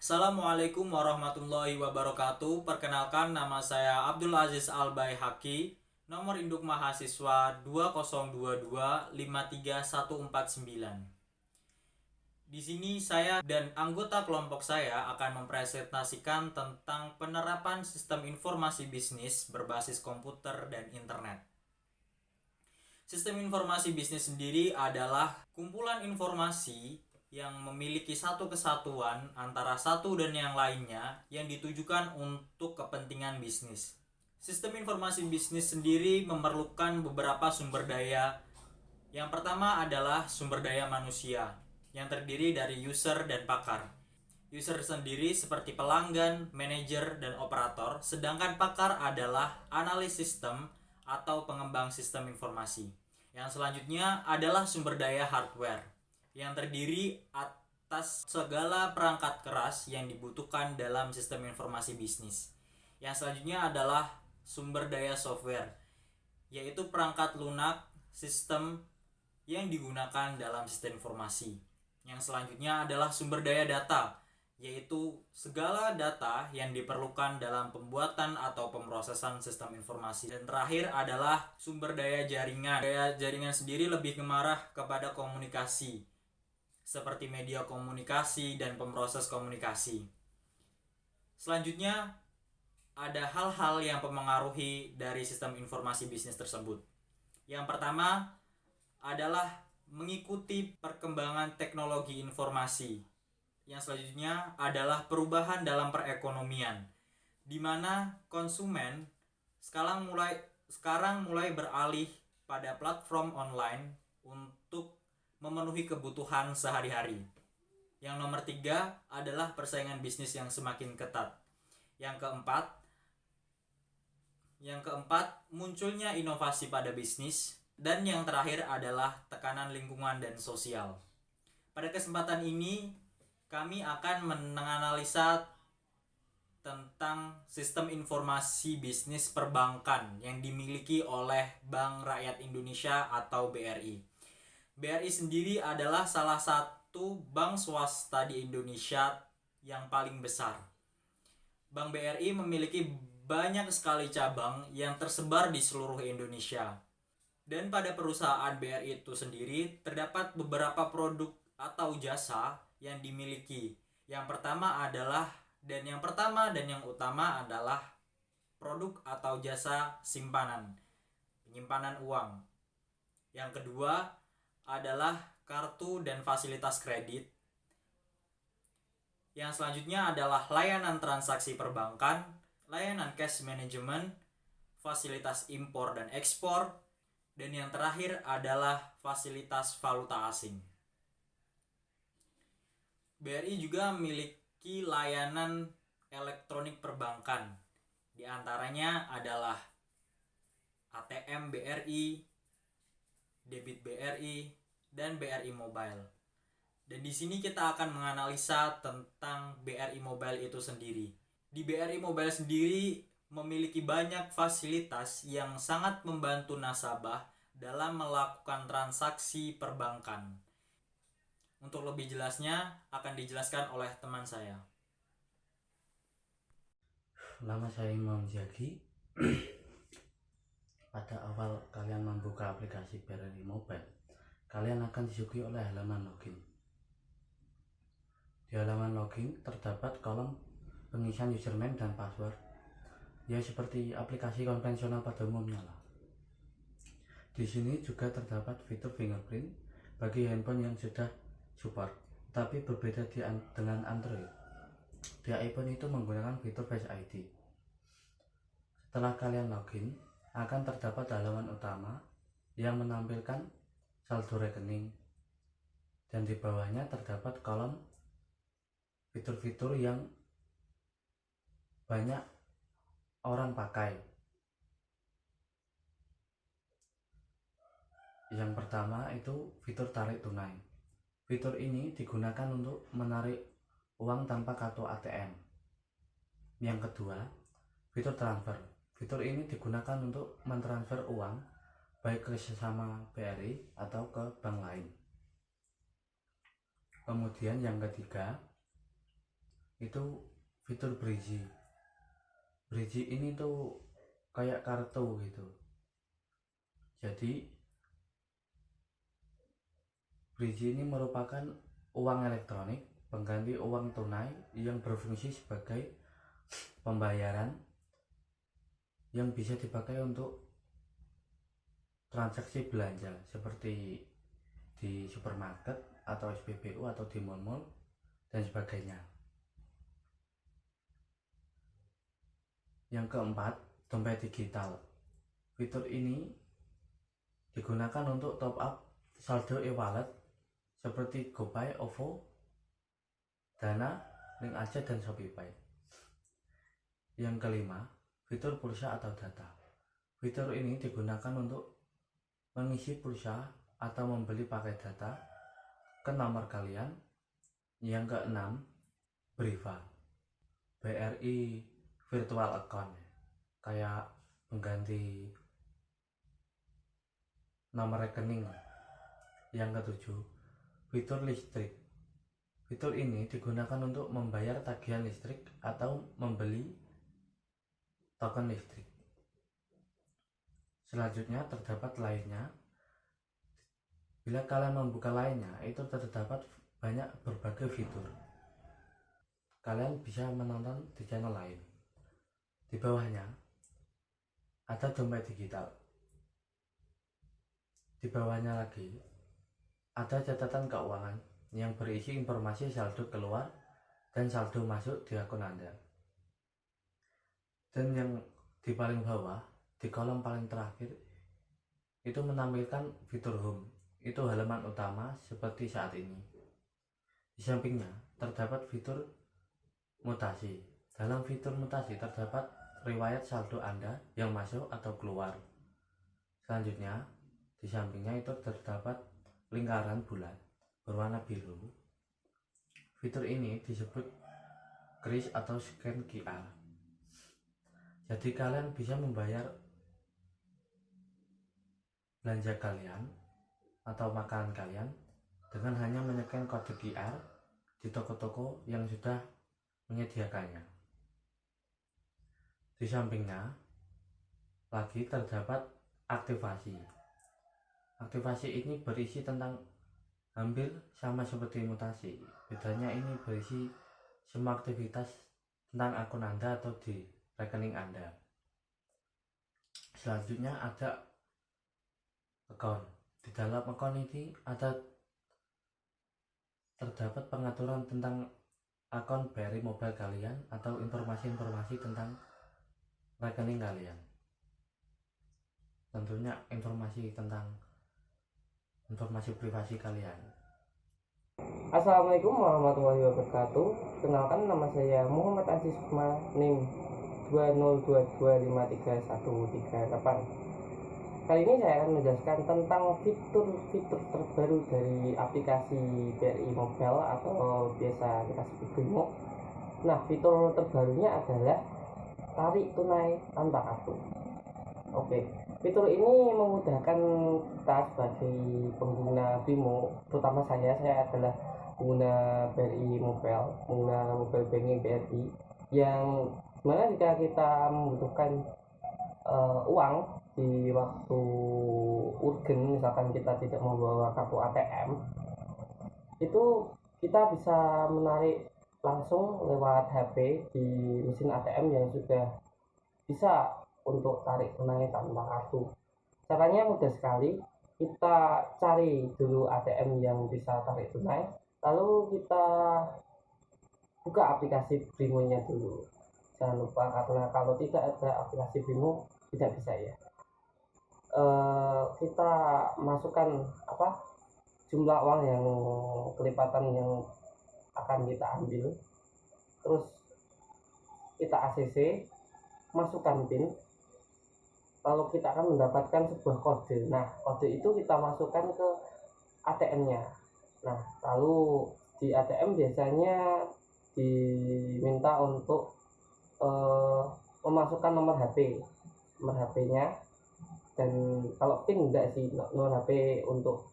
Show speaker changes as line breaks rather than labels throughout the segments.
Assalamualaikum warahmatullahi wabarakatuh. Perkenalkan, nama saya Abdul Aziz Al-Baihaqi. Nomor induk mahasiswa 2022-53149. Di sini saya dan anggota kelompok saya akan mempresentasikan tentang penerapan sistem informasi bisnis berbasis komputer dan internet. Sistem informasi bisnis sendiri adalah kumpulan informasi yang memiliki satu kesatuan antara satu dan yang lainnya yang ditujukan untuk kepentingan bisnis. Sistem informasi bisnis sendiri memerlukan beberapa sumber daya. Yang pertama adalah sumber daya manusia yang terdiri dari user dan pakar. User sendiri seperti pelanggan, manajer, dan operator, sedangkan pakar adalah analis sistem atau pengembang sistem informasi. Yang selanjutnya adalah sumber daya hardware yang terdiri atas segala perangkat keras yang dibutuhkan dalam sistem informasi bisnis. Yang selanjutnya adalah sumber daya software, yaitu perangkat lunak sistem yang digunakan dalam sistem informasi. Yang selanjutnya adalah sumber daya data, yaitu segala data yang diperlukan dalam pembuatan atau pemrosesan sistem informasi. Dan terakhir adalah sumber daya jaringan. Daya jaringan sendiri lebih mengarah kepada komunikasi, seperti media komunikasi dan pemroses komunikasi. Selanjutnya, ada hal-hal yang mempengaruhi dari sistem informasi bisnis tersebut. Yang pertama adalah mengikuti perkembangan teknologi informasi. Yang selanjutnya adalah perubahan dalam perekonomian, di mana konsumen sekarang mulai beralih pada platform online untuk memenuhi kebutuhan sehari-hari. Yang nomor 3 adalah persaingan bisnis yang semakin ketat. Yang keempat, munculnya inovasi pada bisnis. Dan yang terakhir adalah tekanan lingkungan dan sosial. Pada kesempatan ini, kami akan menganalisa tentang sistem informasi bisnis perbankan yang dimiliki oleh Bank Rakyat Indonesia atau BRI. BRI sendiri adalah salah satu bank swasta di Indonesia yang paling besar. Bank BRI memiliki banyak sekali cabang yang tersebar di seluruh Indonesia. Dan pada perusahaan BRI itu sendiri terdapat beberapa produk atau jasa yang dimiliki. Yang pertama dan yang utama adalah produk atau jasa simpanan, penyimpanan uang. Yang kedua adalah kartu dan fasilitas kredit. Yang selanjutnya adalah layanan transaksi perbankan, layanan cash management, fasilitas impor dan ekspor, dan yang terakhir adalah fasilitas valuta asing. BRI juga memiliki layanan elektronik perbankan. Di antaranya adalah ATM BRI, debit BRI, dan BRI Mobile. Dan di sini kita akan menganalisa tentang BRI Mobile itu sendiri. Di BRI Mobile sendiri memiliki banyak fasilitas yang sangat membantu nasabah dalam melakukan transaksi perbankan. Untuk lebih jelasnya akan dijelaskan oleh teman saya.
Nama saya Imam Zaki. Pada awal kalian membuka aplikasi BRI Mobile, kalian akan disuguhi oleh halaman login. Di halaman login terdapat kolom pengisian username dan password, ya seperti aplikasi konvensional pada umumnya lah. Di sini juga terdapat fitur fingerprint bagi handphone yang sudah support, tapi berbeda dengan Android. Di iPhone itu menggunakan fitur Face ID. Setelah kalian login, akan terdapat halaman utama yang menampilkan saldo rekening, dan di bawahnya terdapat kolom fitur-fitur yang banyak orang pakai. Yang pertama itu fitur tarik tunai. Fitur ini digunakan untuk menarik uang tanpa kartu ATM. Yang kedua, fitur transfer. Fitur ini digunakan untuk mentransfer uang baik ke sesama BRI atau ke bank lain. Kemudian yang ketiga, itu fitur Breezy. Breezy ini tuh kayak kartu gitu. Jadi Breezy ini merupakan uang elektronik pengganti uang tunai yang berfungsi sebagai pembayaran yang bisa dipakai untuk transaksi belanja seperti di supermarket atau SPBU atau di mall-mall dan sebagainya. Yang keempat, dompet digital. Fitur ini digunakan untuk top up saldo e-wallet seperti GoPay, OVO, Dana, Link Aja, dan Shopee. Yang kelima, fitur pulsa atau data. Fitur ini digunakan untuk mengisi pulsa atau membeli paket data ke nomor kalian. Yang keenam, Briva, BRI virtual account, kayak pengganti nomor rekening. Yang ketujuh, fitur listrik. Fitur ini digunakan untuk membayar tagihan listrik atau membeli token listrik. Selanjutnya terdapat lainnya. Bila kalian membuka lainnya, itu terdapat banyak berbagai fitur. Kalian bisa menonton di channel lain. Di bawahnya ada dompet digital. Di bawahnya lagi ada catatan keuangan yang berisi informasi saldo keluar dan saldo masuk di akun Anda. Dan yang di paling bawah, di kolom paling terakhir, itu menampilkan fitur home. Itu halaman utama seperti saat ini. Di sampingnya terdapat fitur mutasi. Dalam fitur mutasi terdapat riwayat saldo Anda yang masuk atau keluar. Selanjutnya, di sampingnya itu terdapat lingkaran bulat berwarna biru. Fitur ini disebut kris atau scan QR. Jadi kalian bisa membayar belanja kalian atau makanan kalian dengan hanya menycan kode QR di toko-toko yang sudah menyediakannya. Di sampingnya lagi terdapat aktivasi. Aktivasi ini berisi tentang hampir sama seperti mutasi. Bedanya ini berisi semua aktivitas tentang akun Anda atau di rekening Anda. Selanjutnya ada account. Di dalam account ini ada terdapat pengaturan tentang akun BRI Mobile kalian atau informasi-informasi tentang rekening kalian. Tentunya informasi tentang informasi privasi kalian.
Assalamualaikum warahmatullahi wabarakatuh. Kenalkan, nama saya Muhammad Aziz Sukma, NIM 202253138. Kali ini saya akan menjelaskan tentang fitur-fitur terbaru dari aplikasi BRI Mobile atau biasa kita sebut Brimo. Nah, fitur terbarunya adalah tarik tunai tanpa kartu. Oke, fitur ini memudahkan kita sebagai pengguna Brimo, terutama saya adalah pengguna BRI Mobile, pengguna mobile banking BRI, yang dimana jika kita membutuhkan uang di waktu urgen, misalkan kita tidak membawa kartu ATM, itu kita bisa menarik langsung lewat HP di mesin ATM yang sudah bisa untuk tarik tunai tanpa kartu. Caranya mudah sekali. Kita cari dulu ATM yang bisa tarik tunai, lalu kita buka aplikasi Brimo-nya dulu. Jangan lupa, karena kalau tidak ada aplikasi Brimo tidak bisa ya. Kita masukkan jumlah uang yang kelipatan yang akan kita ambil, terus kita ACC, masukkan PIN, lalu kita akan mendapatkan sebuah kode. Nah, kode itu kita masukkan ke ATM-nya. Nah, lalu di ATM biasanya diminta untuk memasukkan nomor HP-nya, dan kalau PIN enggak sih, nomor HP untuk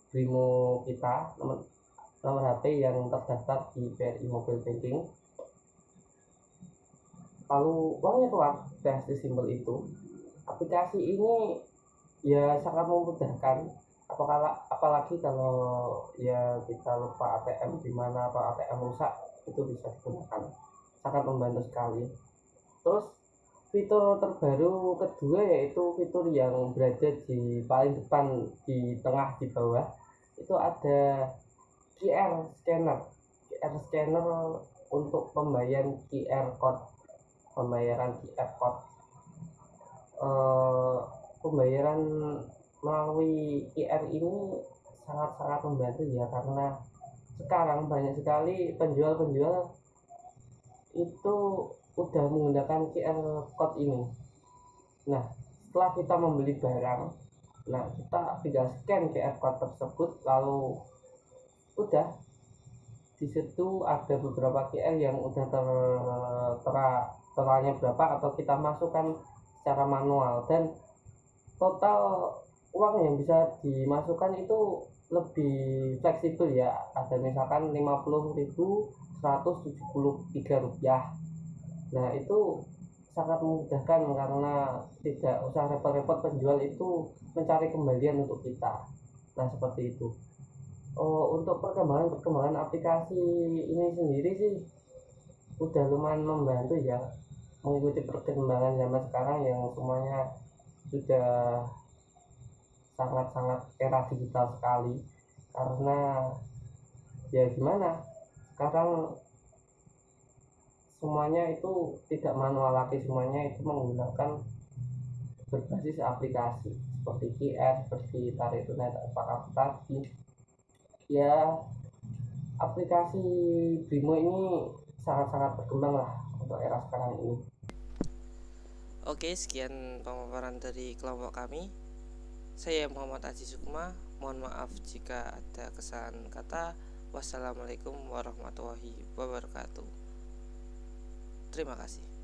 Brimo kita, nomor HP yang terdaftar di BRI Mobile Banking. lalu uangnya keluar. Udah sesimpel itu. Aplikasi ini ya sangat memudahkan, apalagi kalau ya kita lupa ATM di mana atau ATM rusak, itu bisa digunakan, sangat membantu sekali. Terus fitur terbaru kedua yaitu fitur yang berada di paling depan, di tengah, di bawah, itu ada QR scanner untuk pembayaran QR code. Pembayaran melalui QR ini sangat-sangat membantu ya, karena sekarang banyak sekali penjual-penjual itu udah menggunakan QR code ini. Nah, setelah kita membeli barang, nah kita tinggal scan QR code tersebut, lalu udah di situ ada beberapa QR yang udah teranya berapa atau kita masukkan secara manual, dan total uang yang bisa dimasukkan itu lebih fleksibel ya. Ada misalkan 50.173 rupiah. Nah itu sangat memudahkan karena tidak usah repot-repot penjual itu mencari kembalian untuk kita. Nah seperti itu. Untuk perkembangan aplikasi ini sendiri sih udah lumayan membantu ya, mengikuti perkembangan zaman sekarang yang semuanya sudah sangat-sangat era digital sekali. Karena ya gimana, sekarang semuanya itu tidak manual lagi, semuanya itu menggunakan berbasis aplikasi seperti QR, seperti tarik tunai tanpa tadi ya. Aplikasi Brimo ini sangat-sangat berkembang lah untuk era sekarang ini.
Oke, sekian pemaparan dari kelompok kami. Saya Muhammad Aziz Sukma. Mohon maaf jika ada kesalahan kata. Wassalamualaikum warahmatullahi wabarakatuh. Terima kasih.